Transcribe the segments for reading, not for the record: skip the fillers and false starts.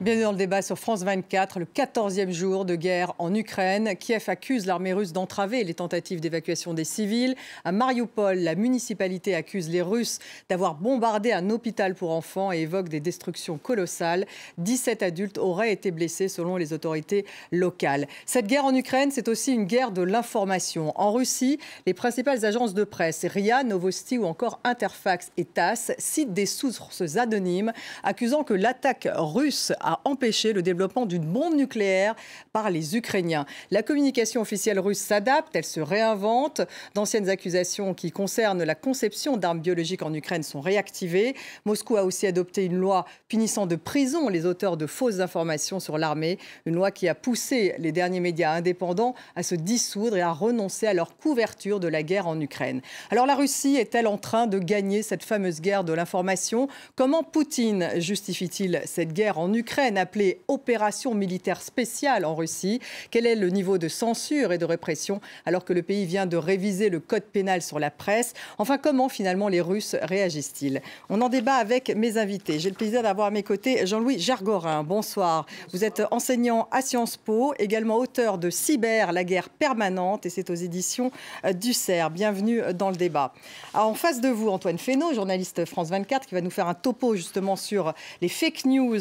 Bienvenue dans le débat sur France 24, le 14e jour de guerre en Ukraine. Kiev accuse l'armée russe d'entraver les tentatives d'évacuation des civils. À Mariupol, la municipalité accuse les Russes d'avoir bombardé un hôpital pour enfants et évoque des destructions colossales. 17 adultes auraient été blessés selon les autorités locales. Cette guerre en Ukraine, c'est aussi une guerre de l'information. En Russie, les principales agences de presse, RIA, Novosti ou encore Interfax et TASS, citent des sources anonymes accusant que l'attaque russe a empêché le développement d'une bombe nucléaire par les Ukrainiens. La communication officielle russe s'adapte, elle se réinvente. D'anciennes accusations qui concernent la conception d'armes biologiques en Ukraine sont réactivées. Moscou a aussi adopté une loi punissant de prison les auteurs de fausses informations sur l'armée. Une loi qui a poussé les derniers médias indépendants à se dissoudre et à renoncer à leur couverture de la guerre en Ukraine. Alors la Russie est-elle en train de gagner cette fameuse guerre de l'information? Comment Poutine justifie-t-il cette guerre en Ukraine, appelée opération militaire spéciale en Russie? Quel est le niveau de censure et de répression alors que le pays vient de réviser le code pénal sur la presse? Enfin, comment finalement les Russes réagissent-ils? On en débat avec mes invités. J'ai le plaisir d'avoir à mes côtés Jean-Louis Gergorin. Bonsoir. Vous êtes enseignant à Sciences Po, également auteur de Cyber, la guerre permanente, et c'est aux éditions du CERF. Bienvenue dans le débat. Alors, en face de vous, Antoine Fesneau, journaliste France 24, qui va nous faire un topo justement sur les fake news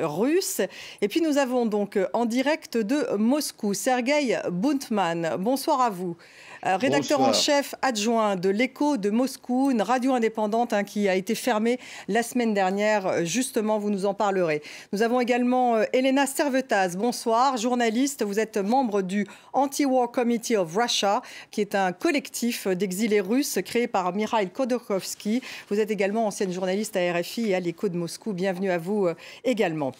russes. Et puis nous avons donc en direct de Moscou, Sergueï Buntman. Bonsoir à vous. Rédacteur en chef adjoint de l'Écho de Moscou, une radio indépendante qui a été fermée la semaine dernière. Justement, vous nous en parlerez. Nous avons également Elena Servetaz. Bonsoir, journaliste. Vous êtes membre du Anti-War Committee of Russia, qui est un collectif d'exilés russes créé par Mikhail Khodorkovsky. Vous êtes également ancienne journaliste à RFI et à l'Écho de Moscou. Bienvenue à vous également.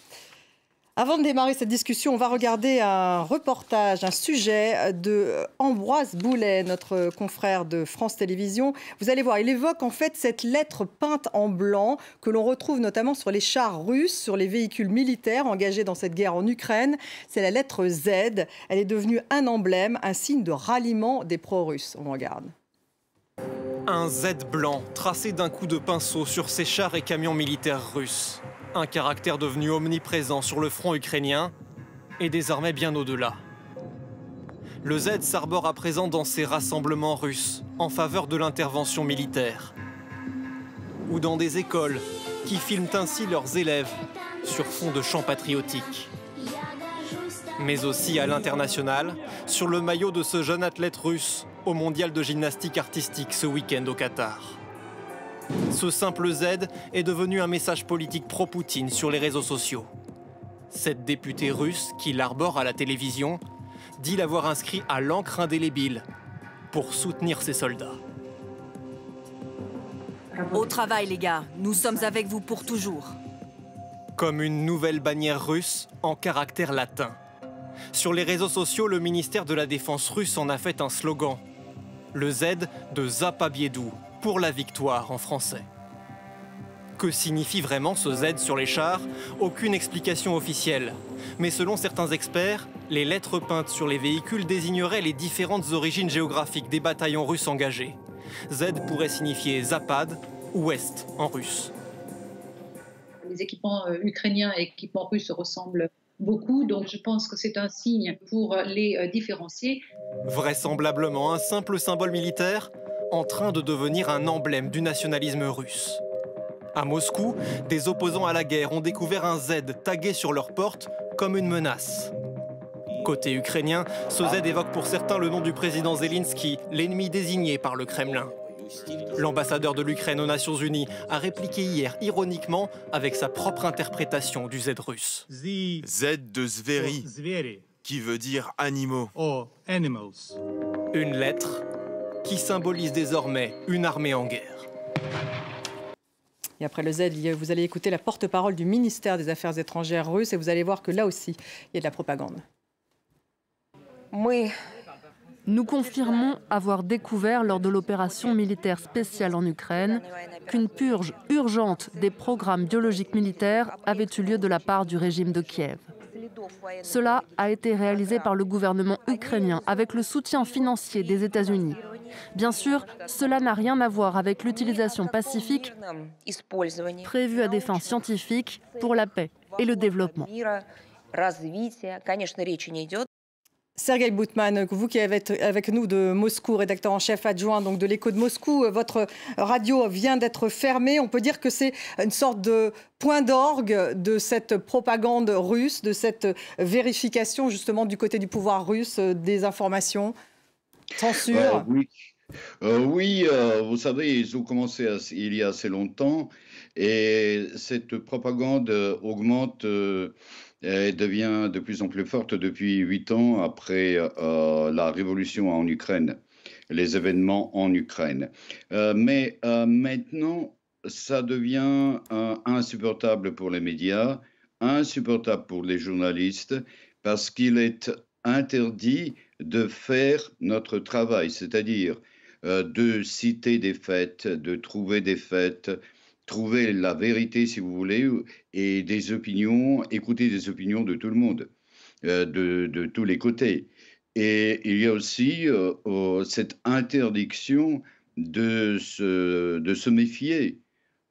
Avant de démarrer cette discussion, on va regarder un reportage, un sujet de Ambroise Boulet, notre confrère de France Télévisions. Vous allez voir, il évoque en fait cette lettre peinte en blanc que l'on retrouve notamment sur les chars russes, sur les véhicules militaires engagés dans cette guerre en Ukraine. C'est la lettre Z. Elle est devenue un emblème, un signe de ralliement des pro-russes. On regarde. Un Z blanc tracé d'un coup de pinceau sur ces chars et camions militaires russes. Un caractère devenu omniprésent sur le front ukrainien et désormais bien au-delà. Le Z s'arbore à présent dans ces rassemblements russes en faveur de l'intervention militaire. Ou dans des écoles qui filment ainsi leurs élèves sur fond de chants patriotiques. Mais aussi à l'international, sur le maillot de ce jeune athlète russe au mondial de gymnastique artistique ce week-end au Qatar. Ce simple Z est devenu un message politique pro-Poutine sur les réseaux sociaux. Cette députée russe, qui l'arbore à la télévision, dit l'avoir inscrit à l'encre indélébile pour soutenir ses soldats. Au travail, les gars, nous sommes avec vous pour toujours. Comme une nouvelle bannière russe en caractère latin. Sur les réseaux sociaux, le ministère de la Défense russe en a fait un slogan. Le Z de Zapabiedou, pour la victoire en français. Que signifie vraiment ce Z sur les chars? Aucune explication officielle. Mais selon certains experts, les lettres peintes sur les véhicules désigneraient les différentes origines géographiques des bataillons russes engagés. Z pourrait signifier Zapad ou Ouest en russe. Les équipements ukrainiens et équipements russes se ressemblent beaucoup, donc je pense que c'est un signe pour les différencier. Vraisemblablement un simple symbole militaire en train de devenir un emblème du nationalisme russe. À Moscou, des opposants à la guerre ont découvert un Z tagué sur leur porte comme une menace. Côté ukrainien, ce Z évoque pour certains le nom du président Zelensky, l'ennemi désigné par le Kremlin. L'ambassadeur de l'Ukraine aux Nations Unies a répliqué hier ironiquement avec sa propre interprétation du Z russe. Z de Zveri, qui veut dire animaux. Une lettre qui symbolise désormais une armée en guerre. Et après le Z, vous allez écouter la porte-parole du ministère des Affaires étrangères russe et vous allez voir que là aussi, il y a de la propagande. Nous confirmons avoir découvert lors de l'opération militaire spéciale en Ukraine qu'une purge urgente des programmes biologiques militaires avait eu lieu de la part du régime de Kiev. Cela a été réalisé par le gouvernement ukrainien avec le soutien financier des États-Unis. Bien sûr, cela n'a rien à voir avec l'utilisation pacifique prévue à des fins scientifiques pour la paix et le développement. Sergueï Boutman, vous qui êtes avec nous de Moscou, rédacteur en chef adjoint donc de l'Écho de Moscou, votre radio vient d'être fermée. On peut dire que c'est une sorte de point d'orgue de cette propagande russe, de cette vérification justement du côté du pouvoir russe des informations. Censure. Oui, vous savez, ils ont commencé il y a assez longtemps et cette propagande augmente. Elle devient de plus en plus forte depuis 8 ans après la révolution en Ukraine, les événements en Ukraine. Mais maintenant, ça devient insupportable pour les médias, insupportable pour les journalistes, parce qu'il est interdit de faire notre travail, c'est-à-dire de citer des faits, de trouver des faits, trouver la vérité, si vous voulez, et des opinions, écouter des opinions de tout le monde, de tous les côtés. Et il y a aussi cette interdiction de se méfier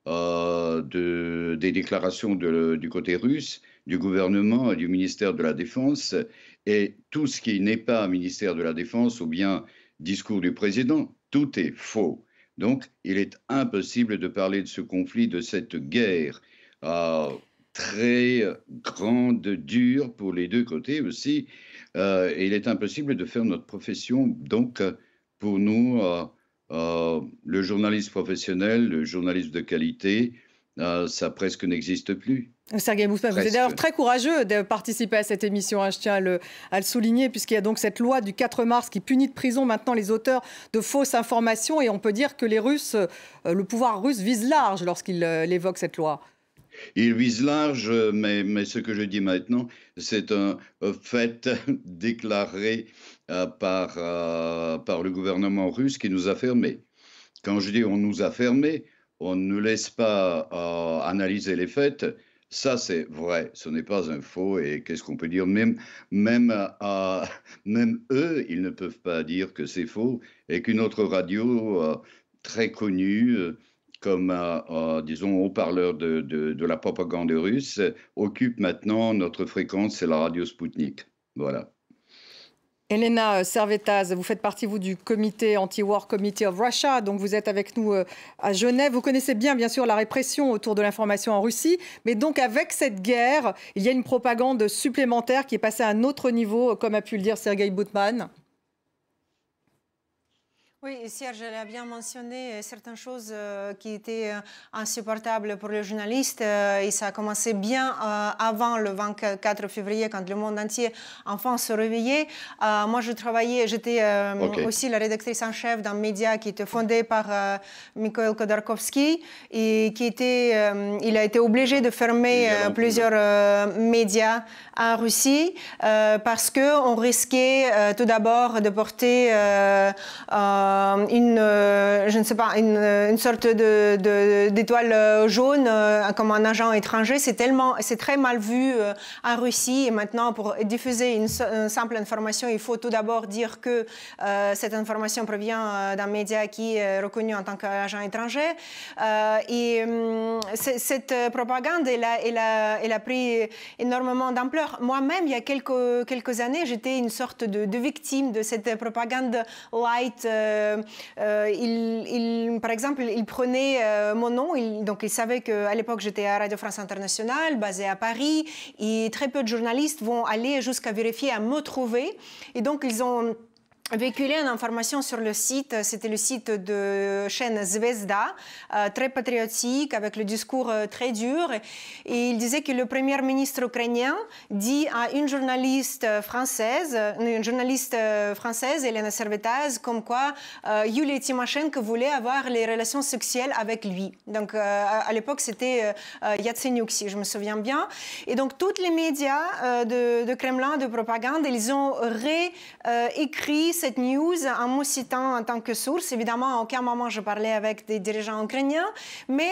des déclarations du côté russe, du gouvernement et du ministère de la Défense, et tout ce qui n'est pas ministère de la Défense ou bien discours du président, tout est faux. Donc, il est impossible de parler de ce conflit, de cette guerre très grande, dure pour les deux côtés aussi. Et il est impossible de faire notre profession. Donc, pour nous, le journalisme professionnel, le journalisme de qualité, ça presque n'existe plus. Sergueï Boutman, vous êtes d'ailleurs très courageux de participer à cette émission, je tiens à le souligner, puisqu'il y a donc cette loi du 4 mars qui punit de prison maintenant les auteurs de fausses informations. Et on peut dire que les Russes, le pouvoir russe vise large lorsqu'il évoque cette loi. Il vise large, mais ce que je dis maintenant, c'est un fait déclaré par le gouvernement russe qui nous a fermés. Quand je dis on nous a fermés, on ne nous laisse pas analyser les faits. Ça, c'est vrai, ce n'est pas un faux. Et qu'est-ce qu'on peut dire? Même eux, ils ne peuvent pas dire que c'est faux. Et qu'une autre radio très connue, comme, disons, haut-parleur de la propagande russe, occupe maintenant notre fréquence, c'est la radio Sputnik. Voilà. Elena Servetaz, vous faites partie, vous, du comité Anti-War Committee of Russia, donc vous êtes avec nous à Genève. Vous connaissez bien sûr, la répression autour de l'information en Russie, mais donc avec cette guerre, il y a une propagande supplémentaire qui est passée à un autre niveau, comme a pu le dire Sergueï Boutman. Oui, Serge a bien mentionné certaines choses qui étaient insupportables pour les journalistes et ça a commencé bien avant le 24 février quand le monde entier enfin se réveillait. Moi, j'étais aussi la rédactrice en chef d'un média qui était fondé par Mikhail Khodorkovsky et il a été obligé de fermer plusieurs médias en Russie parce qu'on risquait tout d'abord de porter une sorte d'étoile jaune comme un agent étranger. C'est très mal vu en Russie. Et maintenant, pour diffuser une simple information, il faut tout d'abord dire que cette information provient d'un média qui est reconnu en tant qu'agent étranger. Et cette propagande, elle a pris énormément d'ampleur. Moi-même, il y a quelques années, j'étais une sorte de victime de cette propagande light. Par exemple, il prenait mon nom, donc il savait qu'à l'époque j'étais à Radio France Internationale, basée à Paris, et très peu de journalistes vont aller jusqu'à vérifier, à me trouver. Et donc ils ont véhiculé une information sur le site, c'était le site de chaîne Zvezda, très patriotique, avec le discours très dur. Et il disait que le premier ministre ukrainien dit à une journaliste française, Elena Servetaz, comme quoi Yulia Tymoshenko voulait avoir les relations sexuelles avec lui. Donc à l'époque, c'était Yatsenyuk, si je me souviens bien. Et donc tous les médias de Kremlin, de propagande, ils ont réécrit cette news en me citant en tant que source. Évidemment, à aucun moment je parlais avec des dirigeants ukrainiens, mais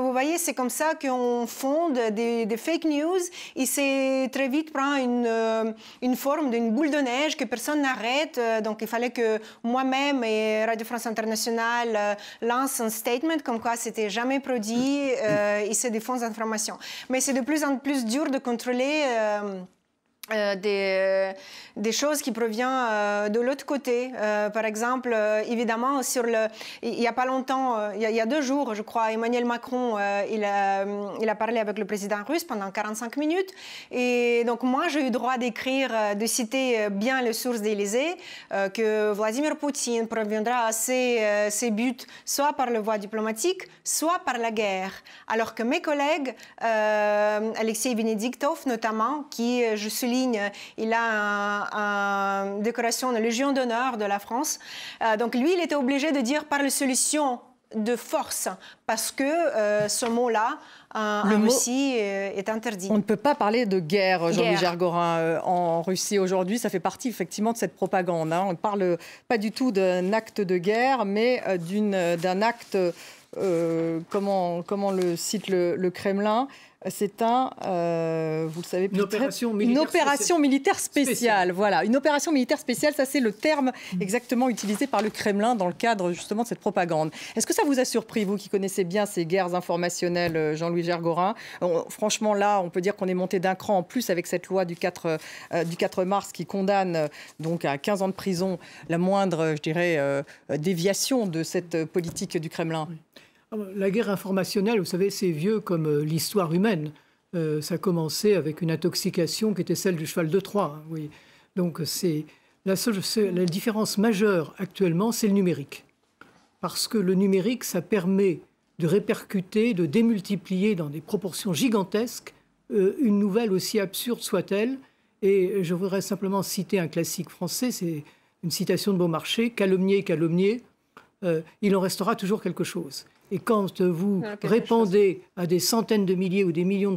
vous voyez, c'est comme ça qu'on fonde des fake news et c'est très vite prend une forme d'une boule de neige que personne n'arrête. Donc il fallait que moi-même et Radio France Internationale lancent un statement comme quoi c'était jamais produit et c'est des fausses informations. Mais c'est de plus en plus dur de contrôler des choses qui proviennent de l'autre côté. Par exemple, évidemment, il n'y a pas longtemps, il y a 2 jours, je crois, Emmanuel Macron, il a parlé avec le président russe pendant 45 minutes. Et donc, moi, j'ai eu le droit d'écrire, de citer bien les sources d'Élysée, que Vladimir Poutine parviendra à ses buts soit par la voie diplomatique, soit par la guerre. Alors que mes collègues, Alexei Venediktov notamment, qui, je souligne, il a une décoration de Légion d'honneur de la France. Donc lui, il était obligé de dire par la solution de force, parce que ce mot-là, en Russie, est interdit. On ne peut pas parler de guerre, Jean-Louis Gergorin, en Russie aujourd'hui. Ça fait partie effectivement de cette propagande. On ne parle pas du tout d'un acte de guerre, mais d'un acte, comment le cite le Kremlin, c'est vous le savez, une opération militaire spéciale. Voilà, une opération militaire spéciale, ça c'est le terme exactement utilisé par le Kremlin dans le cadre justement de cette propagande. Est-ce que ça vous a surpris, vous qui connaissez bien ces guerres informationnelles, Jean-Louis Gergorin? Franchement, là, on peut dire qu'on est monté d'un cran en plus avec cette loi du 4 mars qui condamne donc à 15 ans de prison la moindre, je dirais, déviation de cette politique du Kremlin. Oui. La guerre informationnelle, vous savez, c'est vieux comme l'histoire humaine. Ça a commencé avec une intoxication qui était celle du cheval de Troie. Oui. Donc la différence majeure actuellement, c'est le numérique. Parce que le numérique, ça permet de répercuter, de démultiplier dans des proportions gigantesques une nouvelle aussi absurde soit-elle. Et je voudrais simplement citer un classique français, c'est une citation de Beaumarchais, « Calomnier, calomnier, il en restera toujours quelque chose ». Et quand vous répandez à des centaines de milliers ou des millions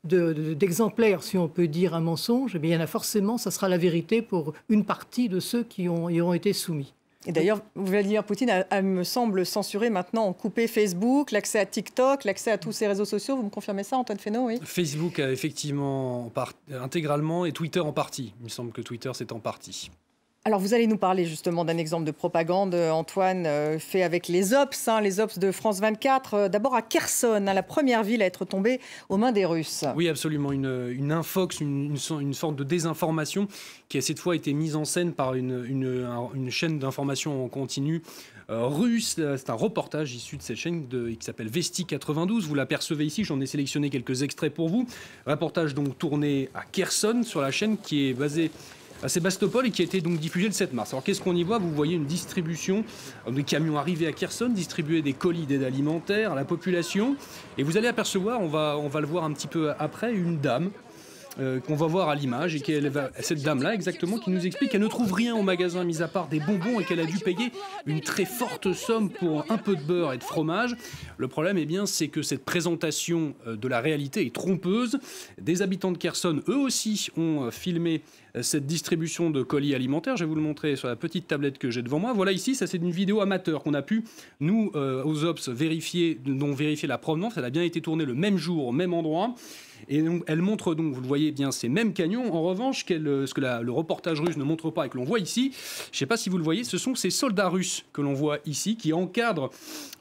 d'exemplaires, si on peut dire, un mensonge, eh bien, il y en a forcément, ça sera la vérité pour une partie de ceux qui y auront été soumis. Et d'ailleurs, Vladimir Poutine me semble censurer maintenant, couper Facebook, l'accès à TikTok, l'accès à tous ces réseaux sociaux. Vous me confirmez ça, Antoine Fesneau? Oui. Facebook a effectivement intégralement et Twitter en partie. Il me semble que Twitter, c'est en partie. Alors, vous allez nous parler justement d'un exemple de propagande, Antoine, fait avec les Ops de France 24. D'abord à Kherson, la première ville à être tombée aux mains des Russes. Oui, absolument. Une infox, une sorte de désinformation qui a cette fois été mise en scène par une chaîne d'information en continu russe. C'est un reportage issu de cette chaîne qui s'appelle Vesti 92. Vous l'apercevez ici, j'en ai sélectionné quelques extraits pour vous. Reportage donc tourné à Kherson sur la chaîne qui est basée à Sébastopol et qui a été donc diffusé le 7 mars. Alors qu'est-ce qu'on y voit? Vous voyez une distribution de camions arrivés à Kherson, distribuer des colis d'aide alimentaire à la population. Et vous allez apercevoir, on va le voir un petit peu après, une dame qu'on va voir à l'image et cette dame-là exactement qui nous explique qu'elle ne trouve rien au magasin mis à part des bonbons et qu'elle a dû payer une très forte somme pour un peu de beurre et de fromage. Le problème, eh bien, c'est que cette présentation de la réalité est trompeuse. Des habitants de Kherson, eux aussi, ont filmé cette distribution de colis alimentaires. Je vais vous le montrer sur la petite tablette que j'ai devant moi. Voilà ici, ça c'est une vidéo amateur qu'on a pu, nous, aux Ops, vérifier la provenance. Elle a bien été tournée le même jour, au même endroit. Et donc, elle montre donc, vous le voyez bien, ces mêmes camions. En revanche, ce que le reportage russe ne montre pas et que l'on voit ici, je ne sais pas si vous le voyez, ce sont ces soldats russes que l'on voit ici qui encadrent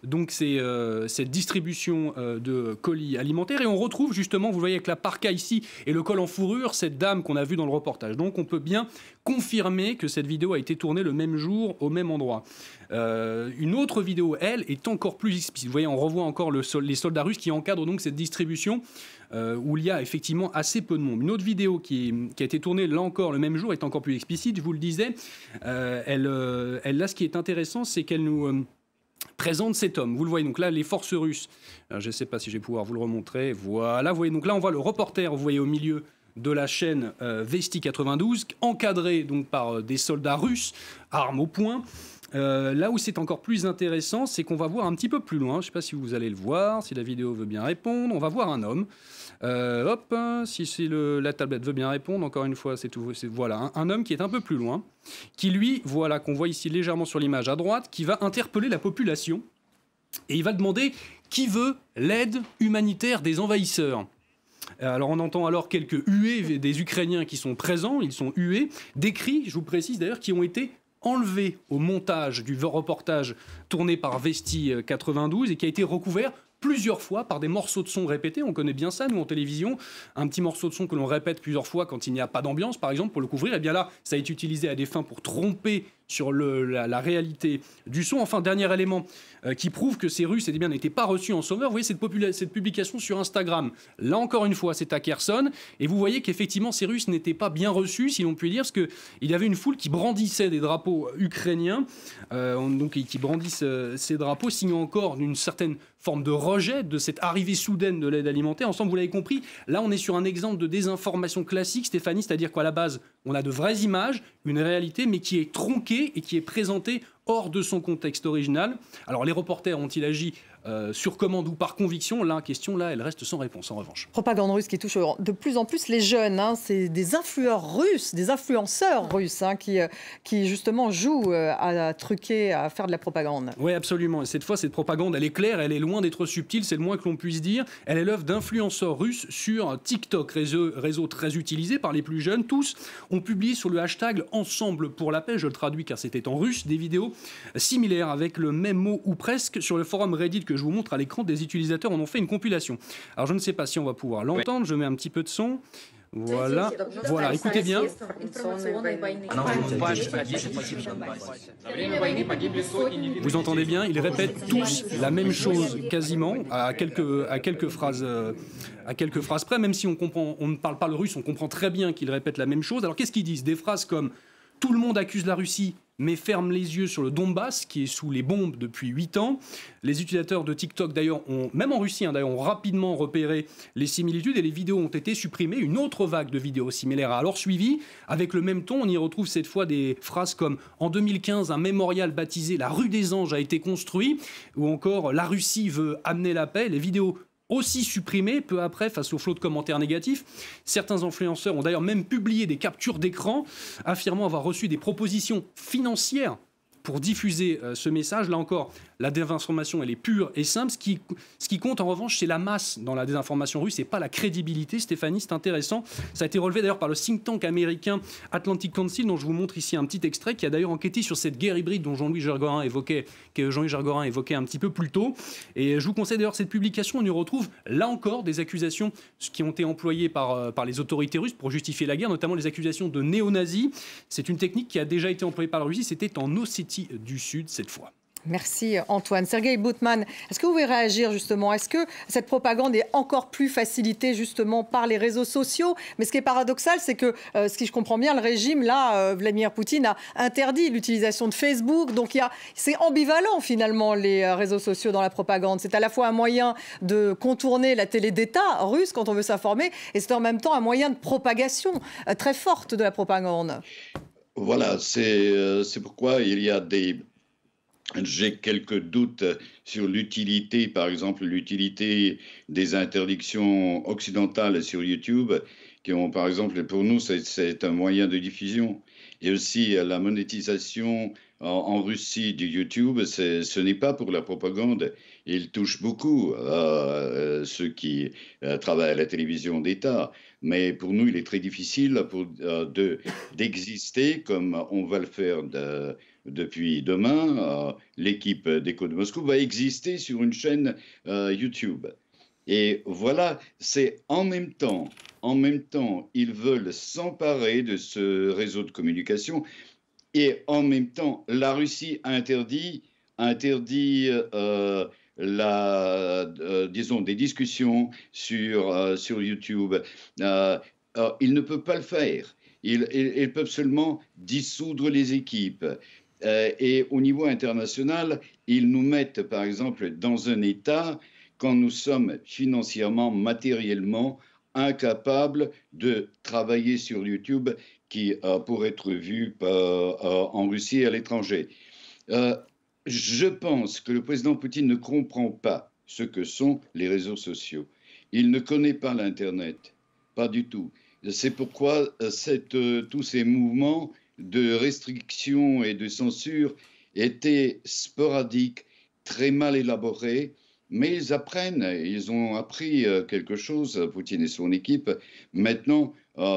donc cette distribution de colis alimentaires. Et on retrouve justement, vous le voyez avec la parka ici et le col en fourrure, cette dame qu'on a vue dans le reportage. Donc on peut bien confirmer que cette vidéo a été tournée le même jour, au même endroit. Une autre vidéo, elle, est encore plus explicite. Vous voyez, on revoit encore les soldats russes qui encadrent donc cette distribution où il y a effectivement assez peu de monde. Une autre vidéo qui a été tournée là encore le même jour est encore plus explicite, je vous le disais. Là, ce qui est intéressant, c'est qu'elle nous présente cet homme. Vous le voyez, donc là, les forces russes. Alors, je ne sais pas si je vais pouvoir vous le remontrer. Voilà, vous voyez, donc là, on voit le reporter, vous voyez au milieu de la chaîne Vesti 92, encadré donc par des soldats russes, armes au poing. Là où c'est encore plus intéressant, c'est qu'on va voir un petit peu plus loin. Je ne sais pas si vous allez le voir, si la vidéo veut bien répondre. On va voir un homme. Hop, si la tablette veut bien répondre, encore une fois, c'est tout. Voilà, un homme qui est un peu plus loin, qui lui, voilà, qu'on voit ici légèrement sur l'image à droite, qui va interpeller la population et il va demander qui veut l'aide humanitaire des envahisseurs. Alors on entend alors quelques huées des Ukrainiens qui sont présents, ils sont hués, des cris, je vous précise d'ailleurs, qui ont été enlevé au montage du reportage tourné par Vesti 92 et qui a été recouvert plusieurs fois par des morceaux de son répétés. On connaît bien ça, nous, en télévision. Un petit morceau de son que l'on répète plusieurs fois quand il n'y a pas d'ambiance, par exemple, pour le couvrir. Et bien là, ça a été utilisé à des fins pour tromper sur la réalité du son. Enfin, dernier élément qui prouve que ces Russes n'étaient pas reçus en sauveur. Vous voyez cette publication sur Instagram. Là, encore une fois, c'est à Kherson. Et vous voyez qu'effectivement, ces Russes n'étaient pas bien reçus, si l'on peut dire, parce qu'il y avait une foule qui brandissait des drapeaux ukrainiens, donc qui brandissent ces drapeaux, signant encore d'une certaine forme de rejet de cette arrivée soudaine de l'aide alimentaire. Ensemble, vous l'avez compris, là, on est sur un exemple de désinformation classique, Stéphanie, c'est-à-dire qu'à la base, on a de vraies images, une réalité, mais qui est tronquée et qui est présentée hors de son contexte original. Alors, les reporters ont-ils agi sur commande ou par conviction? La question, là, elle reste sans réponse, en revanche. Propagande russe qui touche de plus en plus les jeunes. C'est des influenceurs russes qui justement jouent à truquer, à faire de la propagande. Oui, absolument. Et cette fois, cette propagande, elle est claire, elle est loin d'être subtile, c'est le moins que l'on puisse dire. Elle est l'œuvre d'influenceurs russes sur TikTok, réseau très utilisé par les plus jeunes. Tous ont publié sur le hashtag Ensemble pour la paix, je le traduis car c'était en russe, des vidéos similaires avec le même mot ou presque. Sur le forum Reddit que je vous montre à l'écran, des utilisateurs en ont fait une compilation. Alors je ne sais pas si on va pouvoir l'entendre, je mets un petit peu de son. Voilà, voilà, écoutez bien. Vous entendez bien, ils répètent tous la même chose quasiment, à quelques phrases près, même si on ne parle pas le russe, on comprend très bien qu'ils répètent la même chose. Alors qu'est-ce qu'ils disent? Des phrases comme « Tout le monde accuse la Russie, mais ferme les yeux sur le Donbass, qui est sous les bombes depuis 8 ans. » Les utilisateurs de TikTok, d'ailleurs, même en Russie, d'ailleurs, ont rapidement repéré les similitudes et les vidéos ont été supprimées. Une autre vague de vidéos similaires a alors suivi. Avec le même ton, on y retrouve cette fois des phrases comme « En 2015, un mémorial baptisé La rue des Anges a été construit » ou encore « La Russie veut amener la paix ». Les vidéos aussi supprimé peu après face au flot de commentaires négatifs. Certains influenceurs ont d'ailleurs même publié des captures d'écran affirmant avoir reçu des propositions financières pour diffuser ce message. Là encore, la désinformation, elle est pure et simple. Ce qui compte, en revanche, c'est la masse dans la désinformation russe et pas la crédibilité. Stéphanie, c'est intéressant. Ça a été relevé d'ailleurs par le think tank américain Atlantic Council, dont je vous montre ici un petit extrait, qui a d'ailleurs enquêté sur cette guerre hybride dont Jean-Louis Gergorin évoquait un petit peu plus tôt. Et je vous conseille d'ailleurs cette publication. On y retrouve, là encore, des accusations qui ont été employées par les autorités russes pour justifier la guerre, notamment les accusations de néo-nazis. C'est une technique qui a déjà été employée par la Russie. C'était en Ossétie du Sud cette fois. Merci Antoine. Sergueï Boutman, est-ce que vous pouvez réagir justement? Est-ce que cette propagande est encore plus facilitée justement par les réseaux sociaux? Mais ce qui est paradoxal, c'est que, si je comprends bien, le régime, là, Vladimir Poutine a interdit l'utilisation de Facebook. Donc c'est ambivalent finalement les réseaux sociaux dans la propagande. C'est à la fois un moyen de contourner la télé d'État russe quand on veut s'informer, et c'est en même temps un moyen de propagation très forte de la propagande. Voilà, c'est pourquoi j'ai quelques doutes sur l'utilité, par exemple, l'utilité des interdictions occidentales sur YouTube, qui ont, par exemple, pour nous, c'est un moyen de diffusion. Et aussi la monétisation en Russie du YouTube, ce n'est pas pour la propagande. Il touche beaucoup ceux qui travaillent à la télévision d'État. Mais pour nous, il est très difficile d'exister comme on va le faire depuis demain. L'équipe d'Écho de Moscou va exister sur une chaîne YouTube. Et voilà, c'est en même temps, ils veulent s'emparer de ce réseau de communication. Et en même temps, la Russie interdit disons, des discussions sur YouTube. Ils ne peuvent pas le faire. Ils peuvent seulement dissoudre les équipes. Et au niveau international, ils nous mettent, par exemple, dans un état quand nous sommes financièrement, matériellement incapables de travailler sur YouTube qui pourrait être vu en Russie et à l'étranger. Je pense que le président Poutine ne comprend pas ce que sont les réseaux sociaux. Il ne connaît pas l'Internet, pas du tout. C'est pourquoi tous ces mouvements de restriction et de censure étaient sporadiques, très mal élaborés, mais ils ont appris quelque chose, Poutine et son équipe. Maintenant,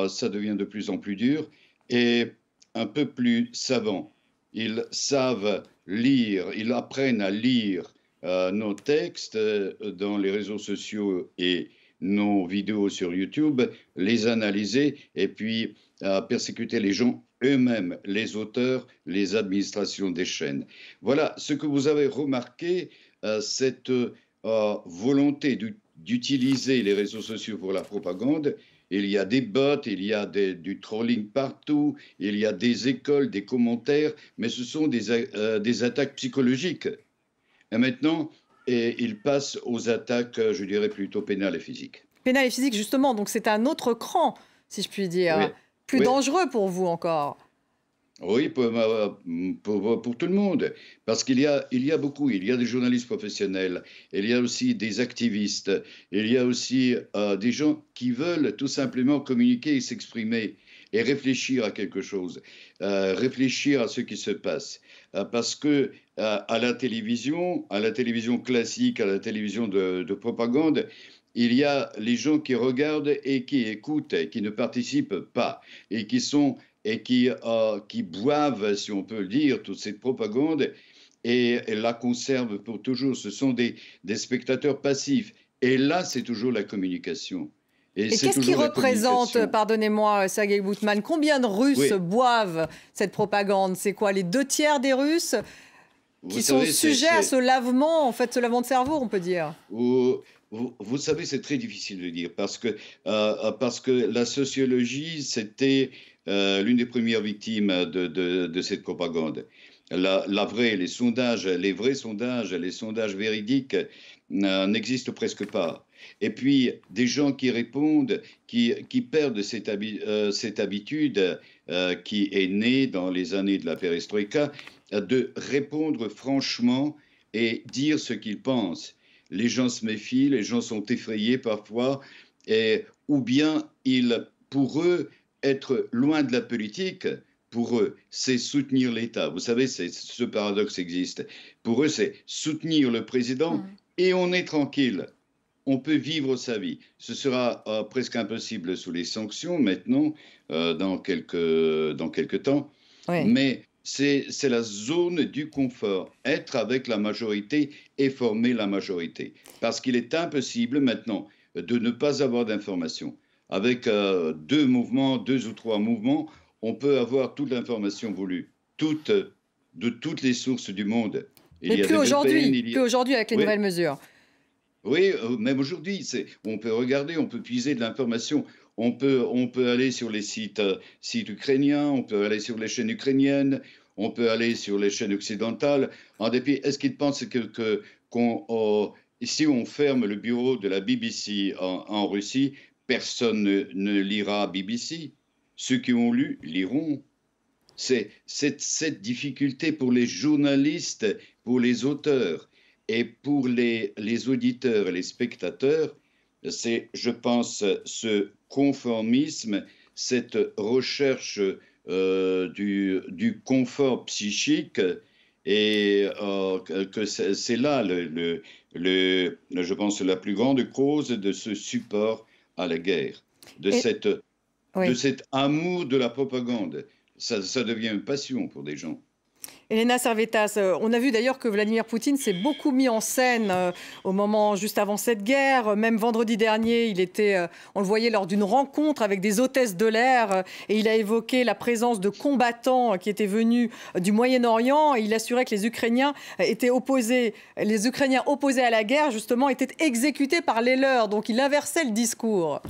ça devient de plus en plus dur et un peu plus savant. Ils savent lire, ils apprennent à lire nos textes dans les réseaux sociaux et nos vidéos sur YouTube, les analyser et puis persécuter les gens eux-mêmes, les auteurs, les administrations des chaînes. Voilà, ce que vous avez remarqué, cette volonté d'utiliser les réseaux sociaux pour la propagande. Il y a des bots, il y a du trolling partout, il y a des écoles, des commentaires, mais ce sont des attaques psychologiques. Et maintenant, il passe aux attaques, je dirais, plutôt pénales et physiques. Pénales et physiques, justement, donc c'est un autre cran, si je puis dire. Oui. Plus dangereux pour vous encore. Oui, pour tout le monde, parce il y a des journalistes professionnels, il y a aussi des activistes, il y a aussi des gens qui veulent tout simplement communiquer et s'exprimer et réfléchir à quelque chose, réfléchir à ce qui se passe. Parce que à la télévision classique, à la télévision de propagande, il y a les gens qui regardent et qui écoutent et qui ne participent pas et qui boivent, si on peut le dire, toute cette propagande et la conservent pour toujours. Ce sont des spectateurs passifs. Et là, c'est toujours la communication. Et qu'est-ce qui représente, pardonnez-moi, Sergueï Boutman, combien de Russes boivent cette propagande? C'est quoi, les 2/3 des Russes qui sont sujets à ce lavement, en fait, ce lavement de cerveau, on peut dire? Vous savez, c'est très difficile de dire parce que la sociologie, c'était l'une des premières victimes de cette propagande. Les vrais sondages, les sondages véridiques n'existent presque pas. Et puis, des gens qui répondent, qui perdent cette habitude qui est née dans les années de la perestroïka, de répondre franchement et dire ce qu'ils pensent. Les gens se méfient, les gens sont effrayés parfois, ou bien pour eux, être loin de la politique, pour eux, c'est soutenir l'État. Vous savez, ce paradoxe existe. Pour eux, c'est soutenir le président et on est tranquille. On peut vivre sa vie. Ce sera presque impossible sous les sanctions maintenant, dans quelques temps. Oui. Mais c'est la zone du confort, être avec la majorité et former la majorité. Parce qu'il est impossible maintenant de ne pas avoir d'informations. Avec 2 ou 3 mouvements, on peut avoir toute l'information voulue, de toutes les sources du monde. Mais plus aujourd'hui avec les nouvelles mesures. Oui, même aujourd'hui, on peut regarder, on peut puiser de l'information. On peut aller sur les sites ukrainiens, on peut aller sur les chaînes ukrainiennes, on peut aller sur les chaînes occidentales. En dépit, est-ce qu'ils pensent si on ferme le bureau de la BBC en Russie, personne ne lira BBC? Ceux qui ont lu liront. C'est cette difficulté pour les journalistes, pour les auteurs et pour les auditeurs et les spectateurs, c'est, je pense, ce conformisme, cette recherche du confort psychique, et que c'est là, je pense, la plus grande cause de ce support à la guerre, de cet amour de la propagande. Ça devient une passion pour des gens. Elena Servetas, on a vu d'ailleurs que Vladimir Poutine s'est beaucoup mis en scène au moment juste avant cette guerre. Même vendredi dernier, on le voyait lors d'une rencontre avec des hôtesses de l'air et il a évoqué la présence de combattants qui étaient venus du Moyen-Orient. Il assurait que les Ukrainiens opposés à la guerre, justement, étaient exécutés par les leurs. Donc il inversait le discours.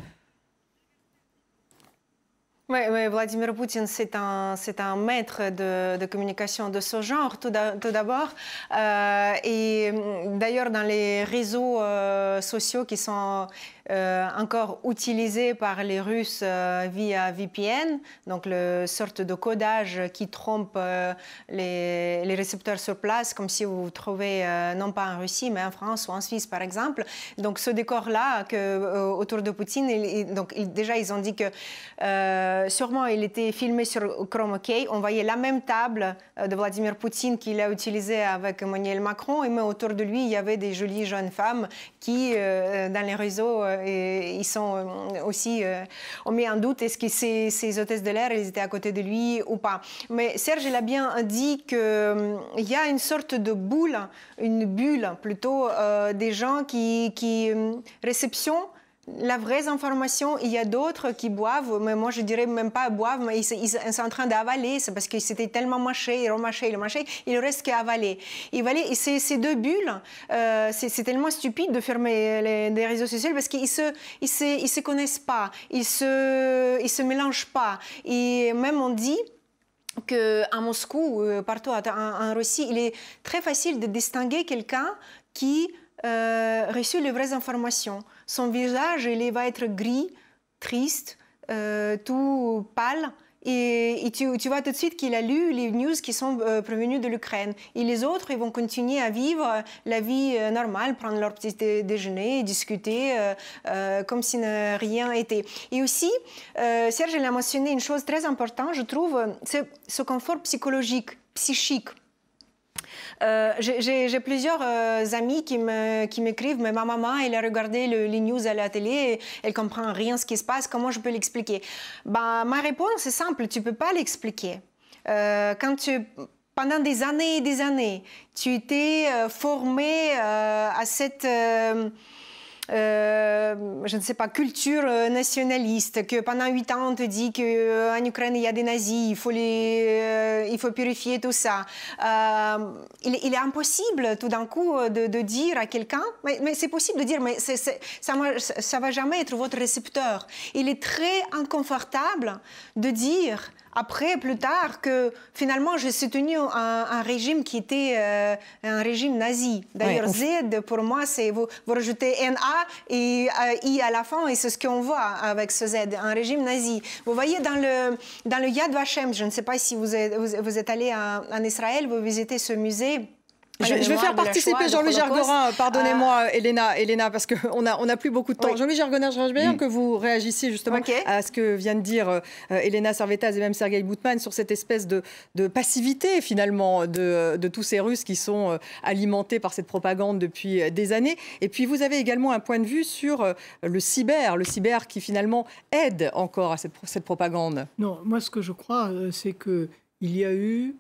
Oui, Vladimir Poutine, c'est un maître de communication de ce genre, tout d'abord. Et d'ailleurs, dans les réseaux sociaux qui sont encore utilisé par les Russes via VPN, donc le sorte de codage qui trompe les récepteurs sur place, comme si vous vous trouvez non pas en Russie, mais en France ou en Suisse, par exemple. Donc ce décor-là autour de Poutine, déjà ils ont dit que sûrement il était filmé sur Chroma Key. On voyait la même table de Vladimir Poutine qu'il a utilisée avec Emmanuel Macron, et mais autour de lui, il y avait des jolies jeunes femmes qui, dans les réseaux, ils sont aussi ont mis en doute est-ce que ces hôtesses de l'air, elles étaient à côté de lui ou pas. Mais Serge, il a bien dit qu'il y a une sorte de boule, une bulle plutôt, des gens qui réceptionnent la vraie information. Il y a d'autres qui boivent, mais moi je dirais même pas boivent, mais ils sont en train d'avaler. C'est parce que c'était tellement mâché, remâché, il ne reste qu'à avaler. Et ces deux bulles, c'est tellement stupide de fermer les réseaux sociaux parce qu'ils se connaissent pas, ils se mélangent pas. Et même on dit qu'à Moscou, partout en Russie, il est très facile de distinguer quelqu'un qui reçu les vraies informations. Son visage, il va être gris, triste, tout pâle. Et tu vois tout de suite qu'il a lu les news qui sont provenues de l'Ukraine. Et les autres, ils vont continuer à vivre la vie normale, prendre leur petit déjeuner, discuter comme si rien n'était. Et aussi, Serge il a mentionné une chose très importante, je trouve, c'est ce confort psychique. J'ai plusieurs amis qui m'écrivent, mais ma maman, elle a regardé les news à la télé, elle comprend rien ce qui se passe, comment je peux l'expliquer? Ma réponse est simple, tu peux pas l'expliquer. Pendant des années et des années, tu étais formé à cette... je ne sais pas, culture nationaliste, que pendant 8 ans on te dit qu'en Ukraine il y a des nazis, il faut purifier tout ça. Il est impossible tout d'un coup de dire à quelqu'un, mais c'est possible de dire, mais ça ne va jamais être votre récepteur. Il est très inconfortable de dire après, plus tard, que finalement, j'ai soutenu un régime qui était un régime nazi. D'ailleurs, Z, pour moi, c'est vous rajoutez NA et I à la fin, et c'est ce qu'on voit avec ce Z, un régime nazi. Vous voyez, dans le Yad Vashem, je ne sais pas si vous êtes allé en Israël, vous visitez ce musée. Je vais faire participer Jean-Louis Gergorin, pardonnez-moi Elena, parce qu'on n'a plus beaucoup de temps. Oui. Jean-Louis Gergorin, j'aimerais bien que vous réagissiez justement à ce que vient de dire Elena Servetas et même Sergueï Boutman sur cette espèce de passivité finalement de tous ces Russes qui sont alimentés par cette propagande depuis des années. Et puis vous avez également un point de vue sur le cyber qui finalement aide encore à cette propagande. Non, moi ce que je crois, c'est qu'il y a eu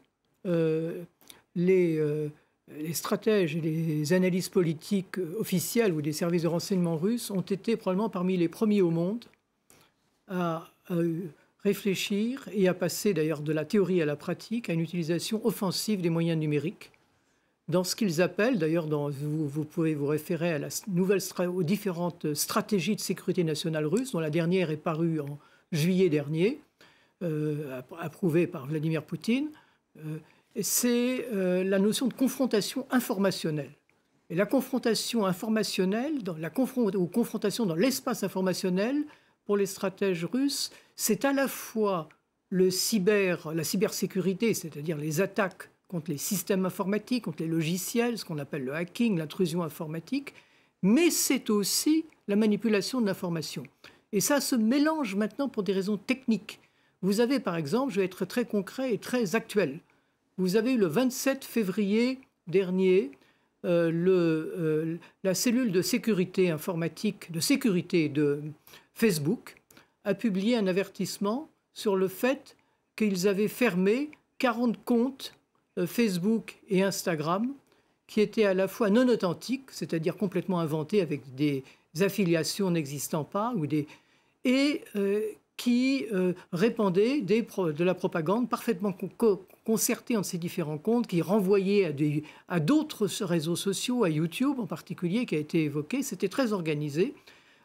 les stratèges et les analyses politiques officielles ou des services de renseignement russes ont été probablement parmi les premiers au monde à réfléchir et à passer d'ailleurs de la théorie à la pratique à une utilisation offensive des moyens numériques dans ce qu'ils appellent, d'ailleurs vous pouvez vous référer à aux différentes stratégies de sécurité nationale russe, dont la dernière est parue en juillet dernier, approuvée par Vladimir Poutine. C'est la notion de confrontation informationnelle. Et la confrontation informationnelle, confrontation dans l'espace informationnel, pour les stratèges russes, c'est à la fois la cybersécurité, c'est-à-dire les attaques contre les systèmes informatiques, contre les logiciels, ce qu'on appelle le hacking, l'intrusion informatique, mais c'est aussi la manipulation de l'information. Et ça se mélange maintenant pour des raisons techniques. Vous avez par exemple, je vais être très concret et très actuel, vous avez eu le 27 février dernier, la cellule de sécurité informatique, de sécurité de Facebook, a publié un avertissement sur le fait qu'ils avaient fermé 40 comptes Facebook et Instagram qui étaient à la fois non authentiques, c'est-à-dire complètement inventés avec des affiliations n'existant pas, qui répandaient de la propagande parfaitement concertée entre ces différents comptes, qui renvoyaient à d'autres réseaux sociaux, à YouTube en particulier, qui a été évoqué. C'était très organisé.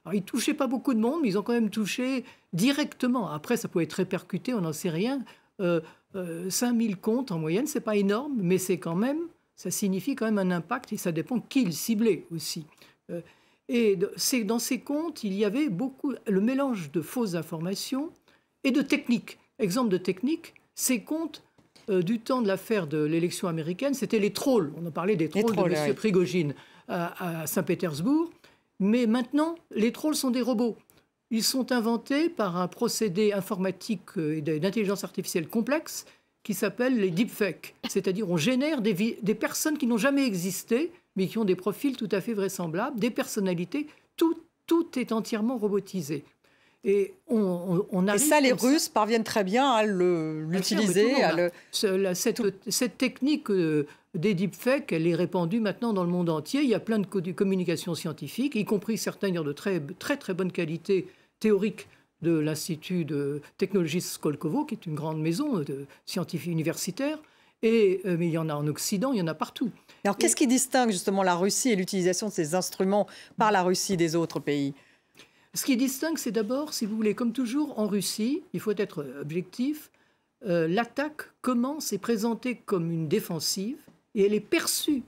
Alors, ils ne touchaient pas beaucoup de monde, mais ils ont quand même touché directement. Après, ça pouvait être répercuté, on n'en sait rien. 5000 comptes en moyenne, ce n'est pas énorme, mais c'est quand même, ça signifie quand même un impact, et ça dépend qui le ciblait aussi. Et dans ces comptes, il y avait le mélange de fausses informations et de techniques. Exemple de technique, ces comptes du temps de l'affaire de l'élection américaine, c'était les trolls. On en parlait des trolls de M. Prigogine à Saint-Pétersbourg. Mais maintenant, les trolls sont des robots. Ils sont inventés par un procédé informatique et d'intelligence artificielle complexe qui s'appelle les deepfakes. C'est-à-dire on génère des personnes qui n'ont jamais existé, mais qui ont des profils tout à fait vraisemblables, des personnalités. Tout est entièrement robotisé. Et ça, les Russes parviennent très bien à l'utiliser. Cette technique des deepfakes, elle est répandue maintenant dans le monde entier. Il y a plein de communications scientifiques, y compris certaines de très, très, très bonne qualité théorique de l'Institut de technologie Skolkovo, qui est une grande maison de scientifiques universitaires. Mais il y en a en Occident, il y en a partout. Alors, qu'est-ce qui distingue justement la Russie et l'utilisation de ces instruments par la Russie des autres pays ? Ce qui distingue, c'est d'abord, si vous voulez, comme toujours en Russie, il faut être objectif, l'attaque commence et est présentée comme une défensive et elle est perçue,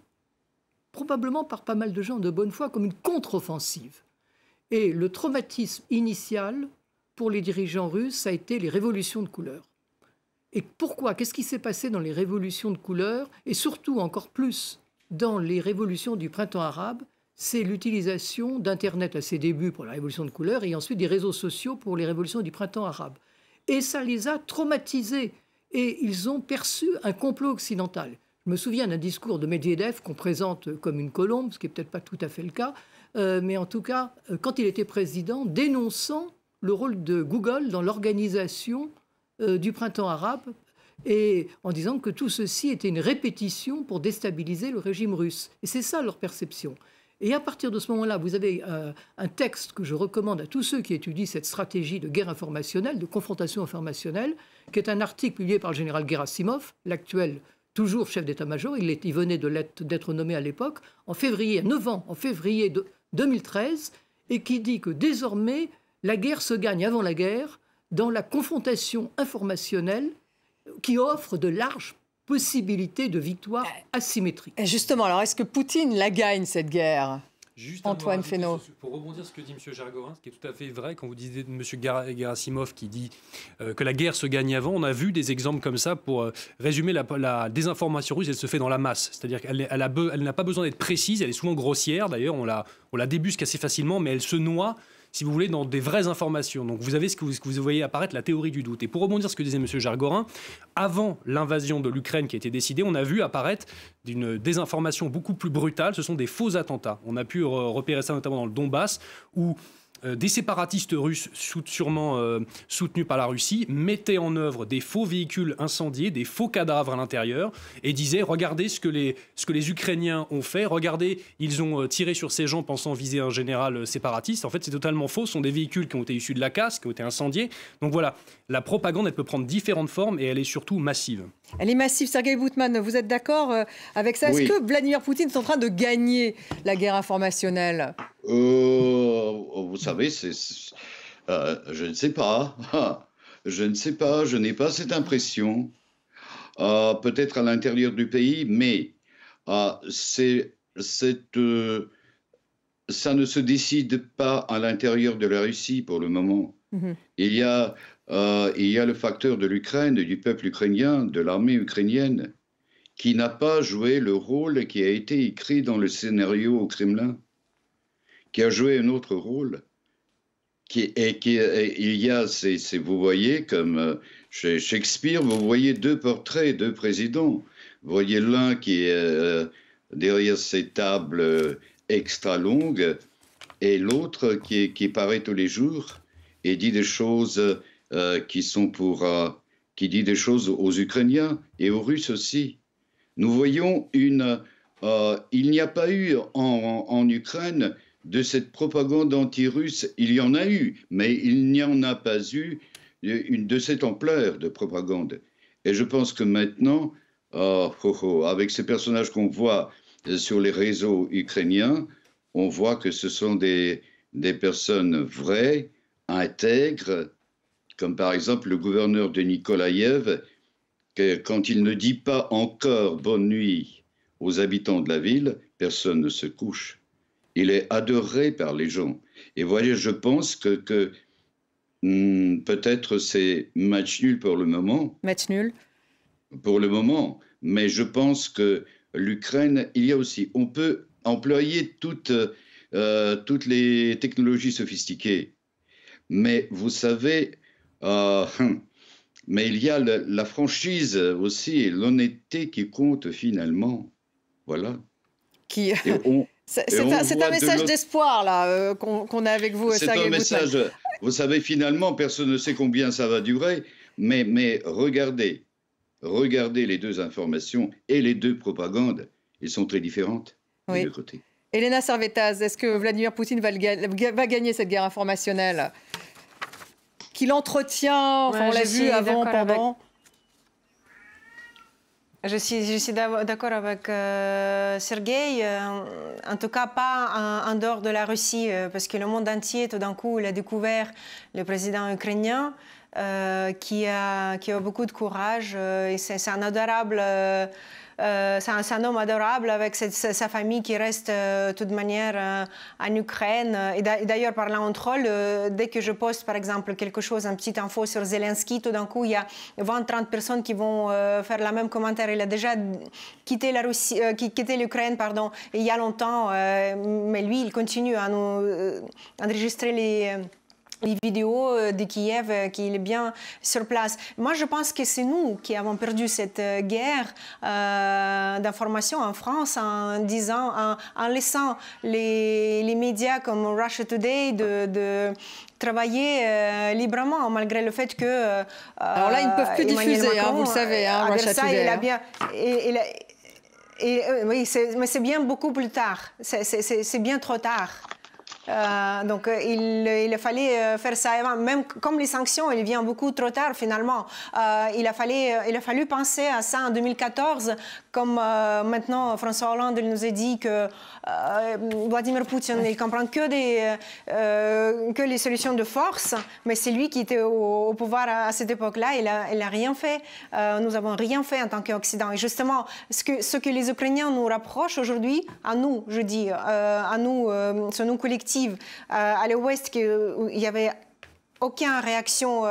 probablement par pas mal de gens de bonne foi, comme une contre-offensive. Et le traumatisme initial pour les dirigeants russes, ça a été les révolutions de couleur. Et pourquoi ? Qu'est-ce qui s'est passé dans les révolutions de couleur et surtout encore plus dans les révolutions du printemps arabe ? C'est l'utilisation d'Internet à ses débuts pour la révolution de couleur et ensuite des réseaux sociaux pour les révolutions du printemps arabe. Et ça les a traumatisés et ils ont perçu un complot occidental. Je me souviens d'un discours de Medvedev qu'on présente comme une colombe, ce qui n'est peut-être pas tout à fait le cas, mais en tout cas, quand il était président, dénonçant le rôle de Google dans l'organisation du printemps arabe et en disant que tout ceci était une répétition pour déstabiliser le régime russe. Et c'est ça leur perception. Et à partir de ce moment-là, vous avez un texte que je recommande à tous ceux qui étudient cette stratégie de guerre informationnelle, de confrontation informationnelle, qui est un article publié par le général Gerasimov, l'actuel toujours chef d'état-major. Il venait d'être nommé à l'époque, en février 2013, et qui dit que désormais, la guerre se gagne avant la guerre dans la confrontation informationnelle qui offre de larges possibilité de victoire asymétrique. Et justement, alors est-ce que Poutine la gagne, cette guerre ? Antoine Fesneau. Pour rebondir sur ce que dit M. Gergorin, ce qui est tout à fait vrai, quand vous disiez de M. Gerasimov qui dit que la guerre se gagne avant, on a vu des exemples comme ça pour résumer la désinformation russe, elle se fait dans la masse. C'est-à-dire qu'elle n'a pas besoin d'être précise, elle est souvent grossière, d'ailleurs on la débusque assez facilement, mais elle se noie, si vous voulez, dans des vraies informations. Donc vous avez ce que vous voyez apparaître, la théorie du doute. Et pour rebondir sur ce que disait M. Gergorin, avant l'invasion de l'Ukraine qui a été décidée, on a vu apparaître d'une désinformation beaucoup plus brutale. Ce sont des faux attentats. On a pu repérer ça notamment dans le Donbass, où des séparatistes russes, sûrement soutenus par la Russie, mettaient en œuvre des faux véhicules incendiés, des faux cadavres à l'intérieur, et disaient « Regardez ce que les Ukrainiens ont fait, regardez, ils ont tiré sur ces gens pensant viser un général séparatiste. » En fait, c'est totalement faux. Ce sont des véhicules qui ont été issus de la casse, qui ont été incendiés. Donc voilà, la propagande, elle peut prendre différentes formes, et elle est surtout massive. Elle est massive. Sergueï Boutman, vous êtes d'accord avec ça ? Oui. Est-ce que Vladimir Poutine est en train de gagner la guerre informationnelle ? Vous savez, je ne sais pas. Je ne sais pas, je n'ai pas cette impression. Peut-être à l'intérieur du pays, mais ça ne se décide pas à l'intérieur de la Russie pour le moment. Mm-hmm. Il y a le facteur de l'Ukraine, du peuple ukrainien, de l'armée ukrainienne, qui n'a pas joué le rôle qui a été écrit dans le scénario au Kremlin, qui a joué un autre rôle. Il y a, vous voyez, comme chez Shakespeare, vous voyez deux portraits, deux présidents. Vous voyez l'un qui est derrière ces tables extra longues, et l'autre qui paraît tous les jours et dit des choses qui dit des choses aux Ukrainiens et aux Russes aussi. Nous voyons il n'y a pas eu en Ukraine de cette propagande anti-russe. Il y en a eu, mais il n'y en a pas eu de cette ampleur de propagande. Et je pense que maintenant, avec ces personnages qu'on voit sur les réseaux ukrainiens, on voit que ce sont des personnes vraies, intègres, comme par exemple le gouverneur de Nikolaïev, quand il ne dit pas encore bonne nuit aux habitants de la ville, personne ne se couche. Il est adoré par les gens. Et voyez, je pense que peut-être c'est match nul pour le moment. Match nul. Pour le moment. Mais je pense que l'Ukraine, il y a aussi, on peut employer toutes les technologies sophistiquées. Mais vous savez, mais il y a la franchise aussi et l'honnêteté qui compte finalement. Voilà. C'est un message d'espoir là qu'on a avec vous. C'est un message. Vous savez, finalement, personne ne sait combien ça va durer, mais regardez les deux informations et les deux propagandes. Elles sont très différentes des deux côtés. Elena Servetaz, est-ce que Vladimir Poutine va gagner cette guerre informationnelle qu'il entretient, on l'a vu avant, pendant? Je suis d'accord avec Sergueï, en tout cas pas en dehors de la Russie, parce que le monde entier, tout d'un coup, il a découvert le président ukrainien qui a beaucoup de courage. Et c'est un adorable... c'est un homme adorable avec sa famille qui reste de toute manière en Ukraine. Et d'ailleurs, parlant entre eux, dès que je poste par exemple quelque chose, une petite info sur Zelensky, tout d'un coup, il y a 20-30 personnes qui vont faire le même commentaire. Il a déjà quitté l'Ukraine, pardon, il y a longtemps, mais lui, il continue à nous enregistrer les vidéos de Kiev, qu'il est bien sur place. Moi, je pense que c'est nous qui avons perdu cette guerre d'information en France en laissant les médias comme Russia Today de travailler librement, malgré le fait que... alors là, ils ne peuvent plus diffuser, Macron, vous le savez, Russia Today. Oui, mais c'est bien beaucoup plus tard. C'est bien trop tard. Donc il a fallu faire ça avant. Même comme les sanctions, elles viennent beaucoup trop tard finalement. Il a fallu penser à ça en 2014, comme maintenant François Hollande nous a dit que Vladimir Poutine ne comprend que les solutions de force, mais c'est lui qui était au pouvoir à cette époque-là. Il a rien fait. Nous n'avons rien fait en tant qu'Occident. Et justement, ce que les Ukrainiens nous rapprochent aujourd'hui, à nous, je dis, à nous, sur nos collectifs, à l'Ouest, il n'y avait aucune réaction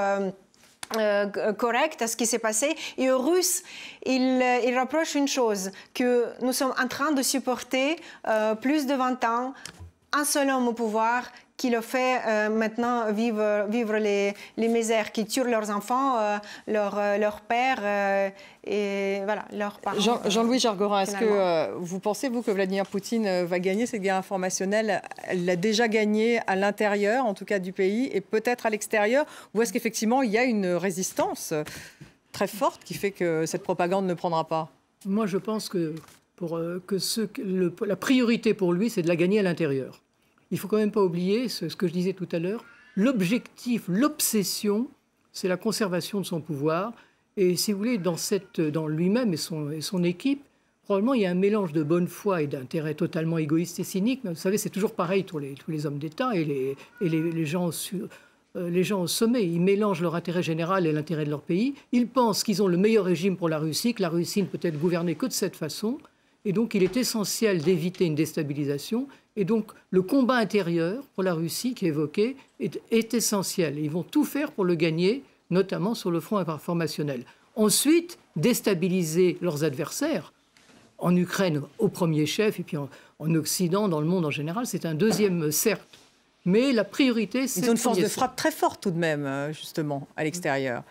correcte à ce qui s'est passé. Et aux Russes, ils rapprochent une chose, que nous sommes en train de supporter plus de 20 ans un seul homme au pouvoir qui le fait maintenant vivre les misères, qui tuent leurs enfants, leurs pères et voilà, leurs parents. Jean-Louis Jargorin, est-ce que vous pensez, vous, que Vladimir Poutine va gagner cette guerre informationnelle? Elle l'a déjà gagnée à l'intérieur, en tout cas du pays, et peut-être à l'extérieur, ou est-ce qu'effectivement il y a une résistance très forte qui fait que cette propagande ne prendra pas? Moi, je pense que la priorité pour lui, c'est de la gagner à l'intérieur. Il ne faut quand même pas oublier ce que je disais tout à l'heure. L'objectif, l'obsession, c'est la conservation de son pouvoir. Et si vous voulez, dans lui-même et son équipe, probablement il y a un mélange de bonne foi et d'intérêt totalement égoïste et cynique. Mais vous savez, c'est toujours pareil pour tous les hommes d'État et les gens au sommet. Ils mélangent leur intérêt général et l'intérêt de leur pays. Ils pensent qu'ils ont le meilleur régime pour la Russie, que la Russie ne peut être gouvernée que de cette façon. Et donc, il est essentiel d'éviter une déstabilisation. Et donc, le combat intérieur pour la Russie qui est évoqué est essentiel. Et ils vont tout faire pour le gagner, notamment sur le front informationnel. Ensuite, déstabiliser leurs adversaires, en Ukraine au premier chef, et puis en Occident, dans le monde en général, c'est un deuxième cercle. Mais la priorité, c'est... Ils ont une force de frappe très forte tout de même, justement, à l'extérieur.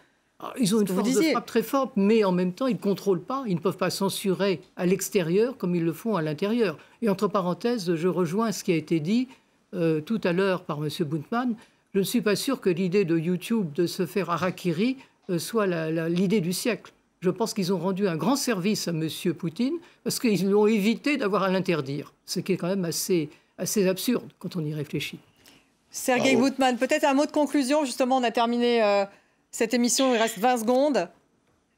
Ils ont une force de frappe très forte, mais en même temps, ils ne contrôlent pas. Ils ne peuvent pas censurer à l'extérieur comme ils le font à l'intérieur. Et entre parenthèses, je rejoins ce qui a été dit tout à l'heure par M. Buntemann. Je ne suis pas sûr que l'idée de YouTube de se faire harakiri soit l'idée du siècle. Je pense qu'ils ont rendu un grand service à M. Poutine parce qu'ils l'ont évité d'avoir à l'interdire. Ce qui est quand même assez absurde quand on y réfléchit. Sergueï Buntemann, peut-être un mot de conclusion. Justement, on a terminé... cette émission, il reste 20 secondes.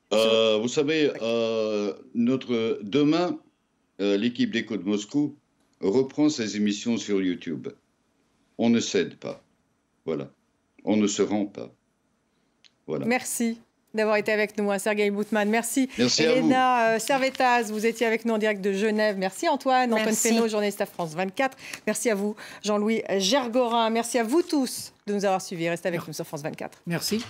Vous savez, demain, l'équipe d'Écho de Moscou reprend ses émissions sur YouTube. On ne cède pas. Voilà. On ne se rend pas. Voilà. Merci. d'avoir été avec nous, Sergueï Boutman. Merci. Merci Elena Servettaz, vous étiez avec nous en direct de Genève. Merci Antoine. Antoine Fesneau, journaliste à France 24. Merci à vous, Jean-Louis Gergorin. Merci à vous tous de nous avoir suivis. Restez avec nous sur France 24. Merci.